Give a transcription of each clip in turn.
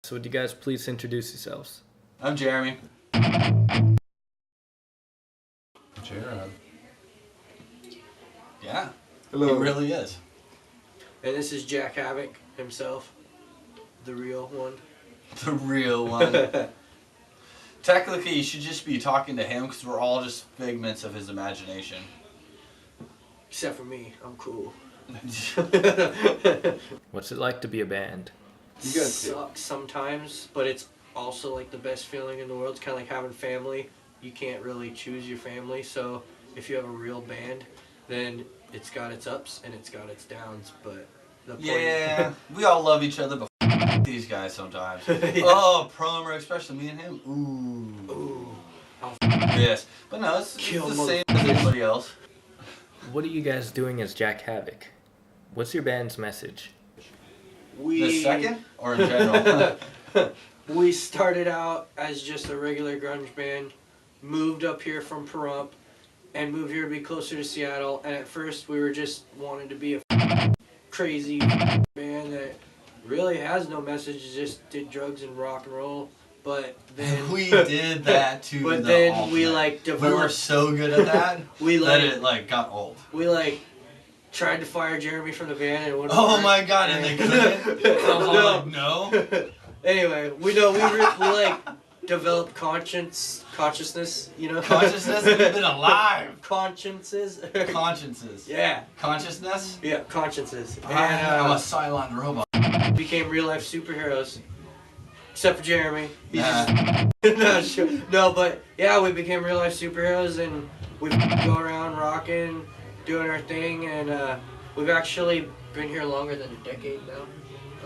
So would you guys please introduce yourselves? I'm Jeremy. Jared. Yeah. Hello. He really is. And this is Jack Havoc himself, the real one. The real one. Technically, you should just be talking to him because we're all just figments of his imagination. Except for me, I'm cool. What's it like to be a band? You guys sucks sometimes, but it's also like the best feeling in the world. It's kind of like having family. You can't really choose your family, so if you have a real band, then it's got its ups and it's got its downs. But the point Yeah, we all love each other, but these guys sometimes. Yeah. Oh, promo, especially me and him. Ooh. Ooh. Yes. But no, it's Kill the same as everybody else. What are you guys doing as Jack Havoc? What's your band's message? The second? Or in general? We started out as just a regular grunge band, moved up here from Pahrump, and moved here to be closer to Seattle. And at first we were just wanting to be a crazy band that really has no message, just did drugs and rock and roll. But then we did that to but the then ultimate. we like developed. We were so good at that We that like it like got old. we like tried to fire Jeremy from the band and it wouldn't Oh work. my god, and they couldn't? So I'm like, no. Anyway, we like developed consciousness, you know. Consciousness? We've been alive. Consciences. Consciences. Yeah. Consciousness? Yeah, consciences. And I'm a Cylon robot. became real life superheroes. Except for Jeremy. He's Nah. just, no, sure. No, but yeah, we became real life superheroes and we go around rocking, doing our thing, and we've actually been here longer than a decade now,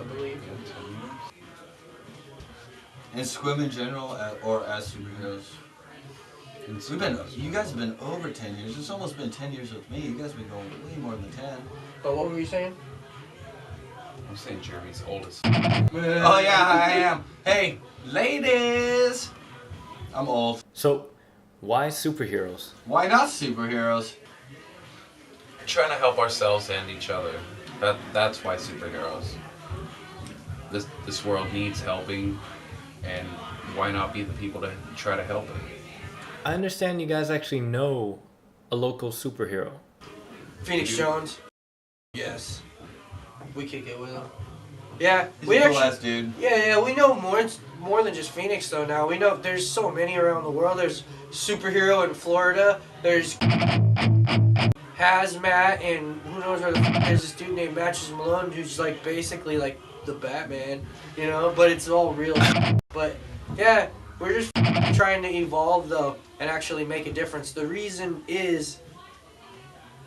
I believe. And Sequim in general, or as superheroes. You guys have been over 10 years. It's almost been 10 years with me. You guys have been going way more than 10. But what were you saying? I'm saying Jeremy's oldest. Oh yeah, I am. Hey, ladies! I'm old. So, why superheroes? Why not superheroes? We're trying to help ourselves and each other. That's why superheroes. This world needs helping, and why not be the people to try to help it? I understand you guys actually know a local superhero. Phoenix Jones. Yes. We kick it with him. Yeah, He's we a cool actually. ass dude. Yeah, we know more than just Phoenix though. Now we know there's so many around the world. There's superhero in Florida. There's hazmat, and who knows where there's this dude named Matches Malone who's like basically like the Batman, you know. But it's all real. But yeah, we're just trying to evolve though and actually make a difference. The reason is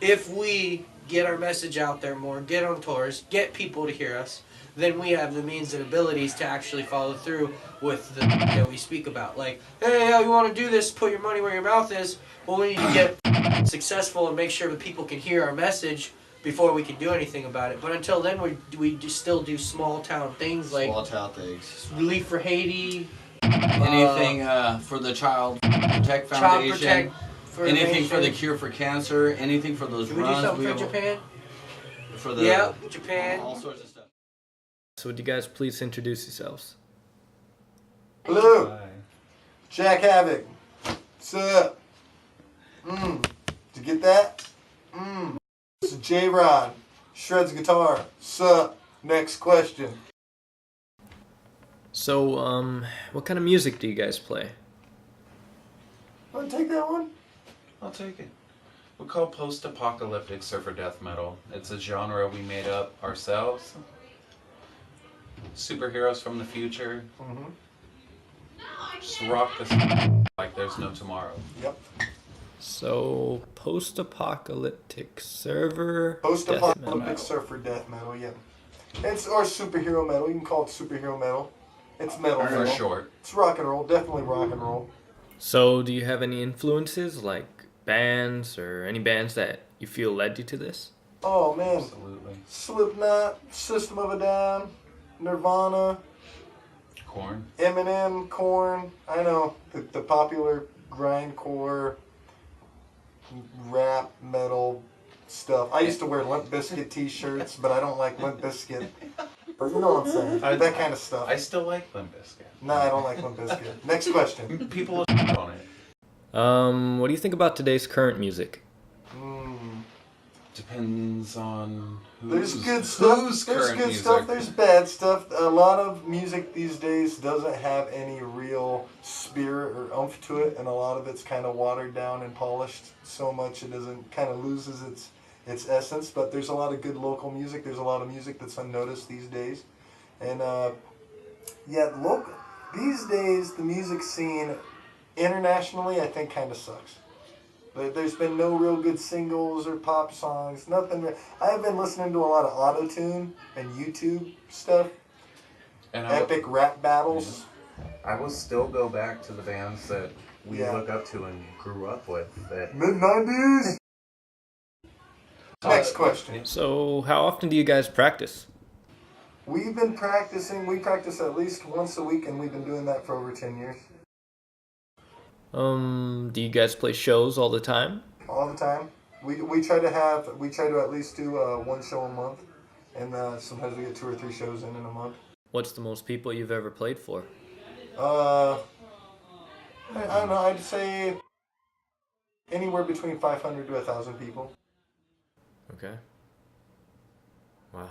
if we get our message out there more, get on tours, get people to hear us, then we have the means and abilities to actually follow through with the that we speak about. Like, hey, you want to do this, put your money where your mouth is. Well, we need to get successful and make sure that people can hear our message before we can do anything about it. But until then, we just still do small town things like Small town things. Relief for Haiti, Anything for the Child Protect Child Foundation. Protect. Anything for the cure for cancer. Anything for those Can we do runs. something for have- Japan? For the Yeah, Japan. all sorts of stuff. So would you guys please introduce yourselves? Hello. Jack Havoc. What's up? Did you get that? This is J-Rod. Shreds guitar. Sup? Next question. So, what kind of music do you guys play? Want to take that one? I'll take it. We're called post-apocalyptic surfer death metal. It's a genre we made up ourselves. Superheroes from the future. Just rock this like there's no tomorrow. Yep. So, post-apocalyptic server death Post-apocalyptic metal. surfer death metal, yeah. It's or superhero metal. You can call it superhero metal. It's metal For metal. short. It's rock and roll. Definitely rock and roll. So, do you have any influences, like bands or any bands that you feel led you to this? Oh man. Absolutely. Slipknot, System of a Down, Nirvana, Corn. Eminem, Korn. I know the popular grindcore, rap, metal stuff. I used to wear Limp Bizkit t-shirts, but I don't like Limp Bizkit. But you know what I'm saying? That kind of stuff. I still like Limp Bizkit. No, I don't like Limp Bizkit. Next question. People on it. What do you think about today's current music? Depends on There's good stuff. who's There's current good music. stuff. There's bad stuff. A lot of music these days doesn't have any real spirit or oomph to it, and a lot of it's kind of watered down and polished so much it doesn't kind of loses its essence. But there's a lot of good local music. There's a lot of music that's unnoticed these days, and local these days the music scene internationally I think kind of sucks. There's been no real good singles or pop songs, nothing. I've been listening to a lot of auto-tune and YouTube stuff, And epic rap battles. I will still go back to the bands that we Yeah. look up to and grew up with. That Mid-90s! Next question. So, how often do you guys practice? We practice at least once a week, and we've been doing that for over 10 years. Do you guys play shows all the time? All the time. We try to at least do one show a month, and sometimes we get 2 or 3 shows in a month. What's the most people you've ever played for? I don't know, I'd say anywhere between 500 to 1,000 people. Okay. Wow.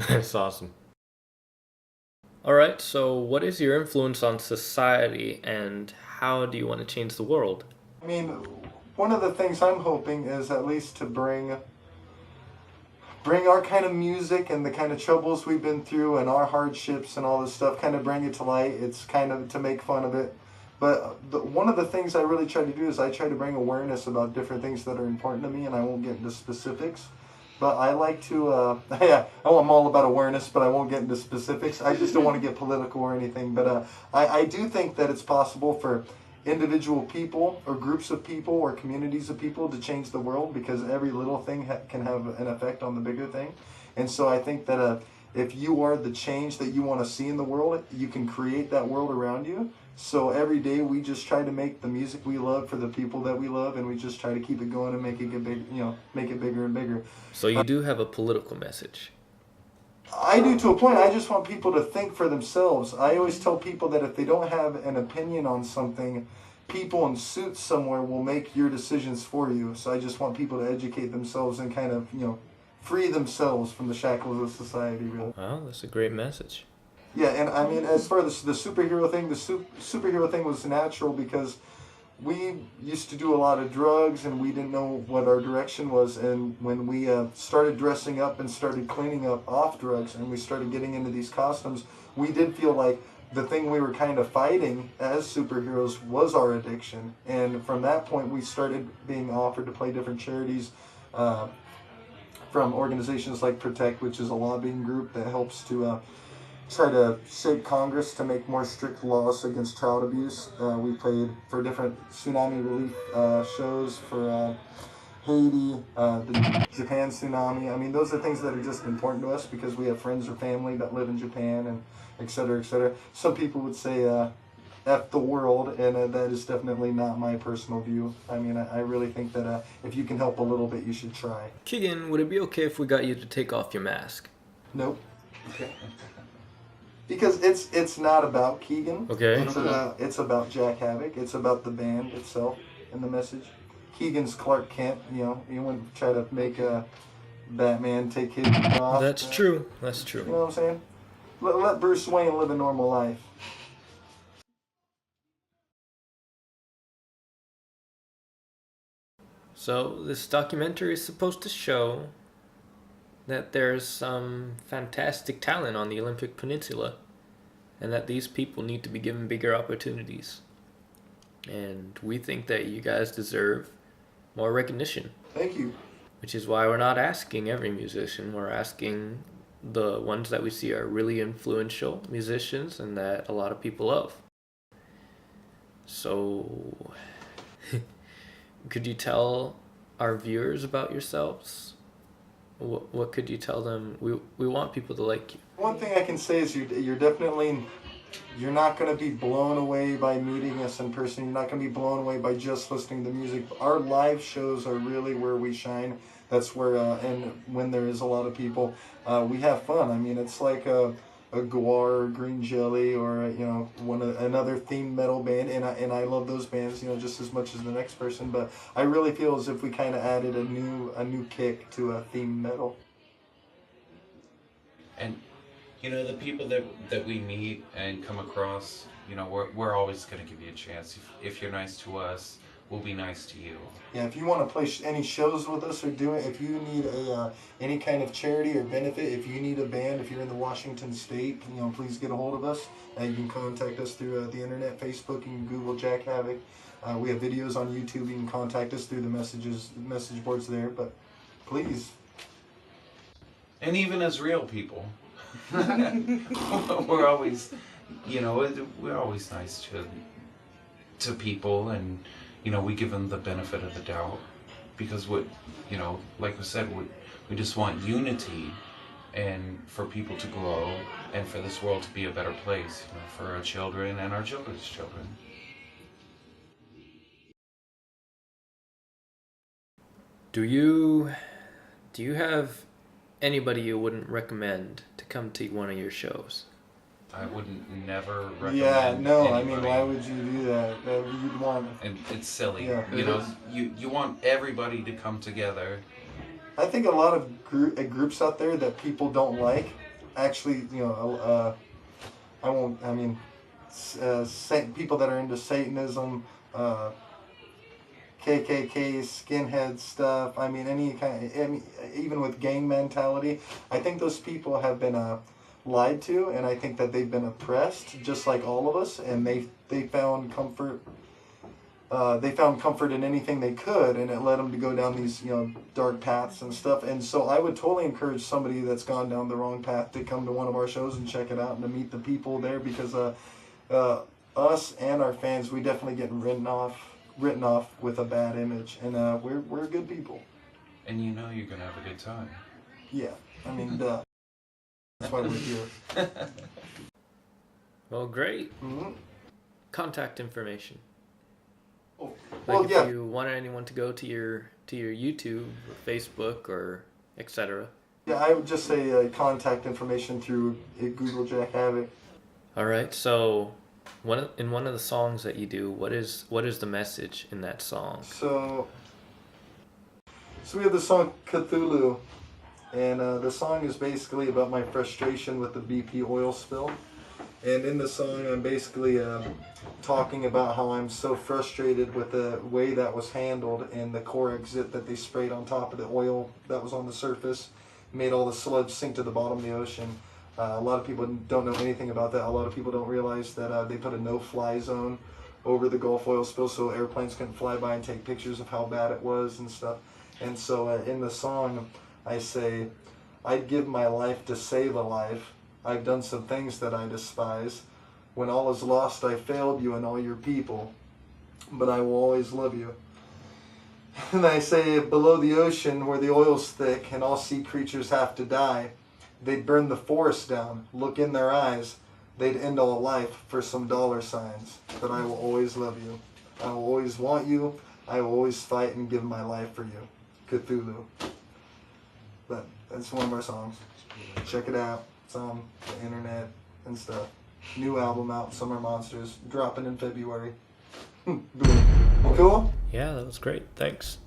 That's awesome. Alright, so what is your influence on society and how do you want to change the world? I mean, one of the things I'm hoping is at least to bring our kind of music and the kind of troubles we've been through and our hardships and all this stuff, kind of bring it to light. It's kind of to make fun of it. But one of the things I really try to do is I try to bring awareness about different things that are important to me, and I won't get into specifics. But I like to, I'm all about awareness, but I won't get into specifics. I just don't want to get political or anything. But I do think that it's possible for individual people or groups of people or communities of people to change the world, because every little thing can have an effect on the bigger thing. And so I think that if you are the change that you want to see in the world, you can create that world around you. So every day we just try to make the music we love for the people that we love, and we just try to keep it going and make it get big, make it bigger and bigger. So you do have a political message. I do, to a point. I just want people to think for themselves. I always tell people that if they don't have an opinion on something, people in suits somewhere will make your decisions for you. So I just want people to educate themselves and kind of, free themselves from the shackles of society, really. Wow, that's a great message. Yeah, and I mean, as far as the superhero thing, superhero thing was natural because we used to do a lot of drugs and we didn't know what our direction was. And when we started dressing up and started cleaning up off drugs and we started getting into these costumes, we did feel like the thing we were kind of fighting as superheroes was our addiction. And from that point, we started being offered to play different charities from organizations like Protect, which is a lobbying group that helps to try to shape Congress to make more strict laws against child abuse. We played for different tsunami relief shows for Haiti, the Japan tsunami. I mean, those are things that are just important to us because we have friends or family that live in Japan, and et cetera, et cetera. Some people would say F the world, and that is definitely not my personal view. I mean, I really think that if you can help a little bit, you should try. Keegan, would it be okay if we got you to take off your mask? Nope. Because it's not about Keegan. Okay. It's about Jack Havoc. It's about the band itself and the message. Keegan's Clark Kent. You wouldn't try to make a Batman take his off. That's true. That's true. You know what I'm saying? Let Bruce Wayne live a normal life. So this documentary is supposed to show that there's some fantastic talent on the Olympic Peninsula and that these people need to be given bigger opportunities. And we think that you guys deserve more recognition. Thank you. Which is why we're not asking every musician. We're asking the ones that we see are really influential musicians and that a lot of people love. So, could you tell our viewers about yourselves? What could you tell them? We want people to like you. One thing I can say is you're not going to be blown away by meeting us in person. You're not going to be blown away by just listening to music. Our live shows are really where we shine. That's where, and when there is a lot of people, we have fun. I mean, it's like a Guar or Green Jelly or another themed metal band, and I love those bands just as much as the next person. But I really feel as if we kind of added a new kick to themed metal. And the people that we meet and come across, we're always going to give you a chance. If you're nice to us, we'll be nice to you. Yeah, if you want to play any shows with us or if you need any kind of charity or benefit, if you need a band, if you're in the Washington State, please get a hold of us. You can contact us through the internet, Facebook, you can Google Jack Havoc. We have videos on YouTube. You can contact us through the message boards there. But please. And even as real people, we're always, we're always nice to people, and we give them the benefit of the doubt, because like we said, we just want unity, and for people to grow, and for this world to be a better place, for our children and our children's children. Do you have anybody you wouldn't recommend to come to one of your shows? I wouldn't never recommend. Yeah, no. anybody. I mean, why would you do that? You'd want. And it's silly. Yeah, You want everybody to come together. I think a lot of groups out there that people don't like, actually, I won't. I mean, people that are into Satanism, KKK, skinhead stuff. I mean, even with gang mentality. I think those people have been lied to, and I think that they've been oppressed, just like all of us. And they found comfort. They found comfort in anything they could, and it led them to go down these dark paths and stuff. And so I would totally encourage somebody that's gone down the wrong path to come to one of our shows and check it out and to meet the people there, because us and our fans, we definitely get written off with a bad image, and we're good people. And you're gonna have a good time. Yeah, I mean, duh. That's why we're here. Well, great. Mm-hmm. Contact information. Oh, Like well, yeah. if you wanted anyone to go to your YouTube or Facebook or etc. Yeah, I would just say contact information through Google Jack Havoc. All right. So, in one of the songs that you do, what is the message in that song? So we have the song Cthulhu, and the song is basically about my frustration with the BP oil spill. And in the song, I'm basically talking about how I'm so frustrated with the way that was handled, and the core exit that they sprayed on top of the oil that was on the surface made all the sludge sink to the bottom of the ocean. A lot of people don't know anything about that. A lot of people don't realize that they put a no-fly zone over the Gulf oil spill so airplanes couldn't fly by and take pictures of how bad it was and stuff. And so in the song, I say, I'd give my life to save a life. I've done some things that I despise. When all is lost, I failed you and all your people, but I will always love you. And I say, below the ocean where the oil's thick and all sea creatures have to die, they'd burn the forest down, look in their eyes, they'd end all life for some dollar signs, but I will always love you. I will always want you. I will always fight and give my life for you. Cthulhu. But that's one of our songs. Check it out. It's on the internet and stuff. New album out, Summer Monsters, dropping in February. Cool? Yeah, that was great. Thanks.